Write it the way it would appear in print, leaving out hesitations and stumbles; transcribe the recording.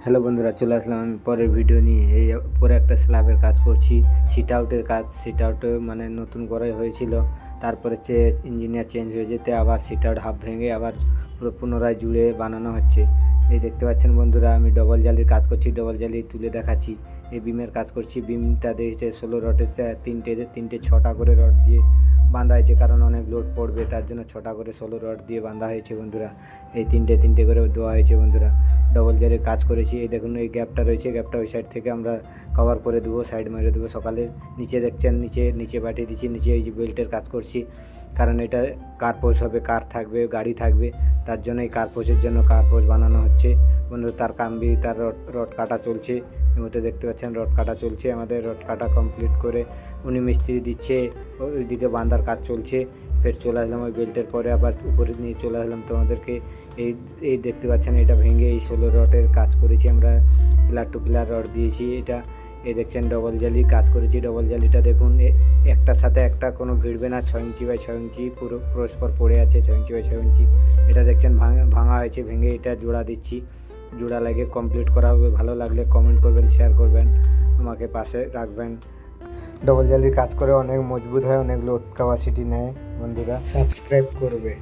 Hello বন্ধুরা, চলে আসলাম আমি পরের ভিডিও নিয়ে। এই পরে একটা স্ল্যাবের কাজ করছি, সিট আউটের কাজ। সিট আউটে মানে নতুন করাই হয়েছিল, তারপরে ইঞ্জিনিয়ার চেঞ্জ হয়ে যেতে আবার সিট আউট হাফ ভেঙে আবার পুরো পুনরায় জুড়ে বানানো হচ্ছে। এই দেখতে পাচ্ছেন বন্ধুরা, আমি ডবল জালির কাজ করছি, ডবল জালি তুলে দেখাচ্ছি। এই বিমের কাজ করছি, বিমটা দিয়েছে 16 রডের, তিনটে 6টা করে রড দিয়ে বাঁধা হয়েছে, কারণ অনেক লোড পড়বে, তার জন্য 6টা করে 16 রড দিয়ে বাঁধা হয়েছে বন্ধুরা। এই তিনটে করে দেওয়া হয়েছে বন্ধুরা। ডবল জারের কাজ করেছি। এই দেখুন, এই গ্যাপটা রয়েছে, গ্যাপটা ওই সাইড থেকে আমরা কভার করে দেবো, সাইড মেরে দেবো সকালে। নিচে দেখছেন, নিচে পাঠিয়ে দিচ্ছি। নিচে এই যে বেল্টের কাজ করছি, কারণ এটা কার্পোস হবে, কার থাকবে, গাড়ি থাকবে, তার জন্য এই কার্পোসের জন্য কার্পোস বানানো হচ্ছে বন্ধু। তার কাম্বি, তার রড কাটা চলছে। এর মধ্যে দেখতে পাচ্ছেন রড কাটা চলছে। আমাদের রড কাটা কমপ্লিট করে উনি মিস্ত্রি দিচ্ছে, ওইদিকে বাঁধার কাজ চলছে। ফের চলে আসলাম ওই বেল্টের পরে, আবার উপরে নিয়ে চলে আসলাম তোমাদেরকে। এই দেখতে পাচ্ছেন, এটা ভেঙে এই 16 রডের কাজ করেছি আমরা, পিলার টু পিলার রড দিয়েছি। এটা এই দেখছেন ডবল জালি কাজ করেছি। ডবল জালিটা দেখুন, একটার সাথে একটা কোনো ভিড়বে না, 6 ইঞ্চি বাই 6 ইঞ্চি পুরো পরস্পর পড়ে আছে, 6 ইঞ্চি বাই 6 ইঞ্চি। এটা দেখছেন ভাঙা হয়েছে, ভেঙে এটা জোড়া দিচ্ছি। জোড়া লাগে কমপ্লিট করা হবে। ভালো লাগলে কমেন্ট করবেন, শেয়ার করবেন, আমাকে পাশে রাখবেন। ডবল জালির কাজ করে অনেক মজবুত হয়, অনেক লোড ক্যাপাসিটি নেয় বন্ধুরা। সাবস্ক্রাইব করবে।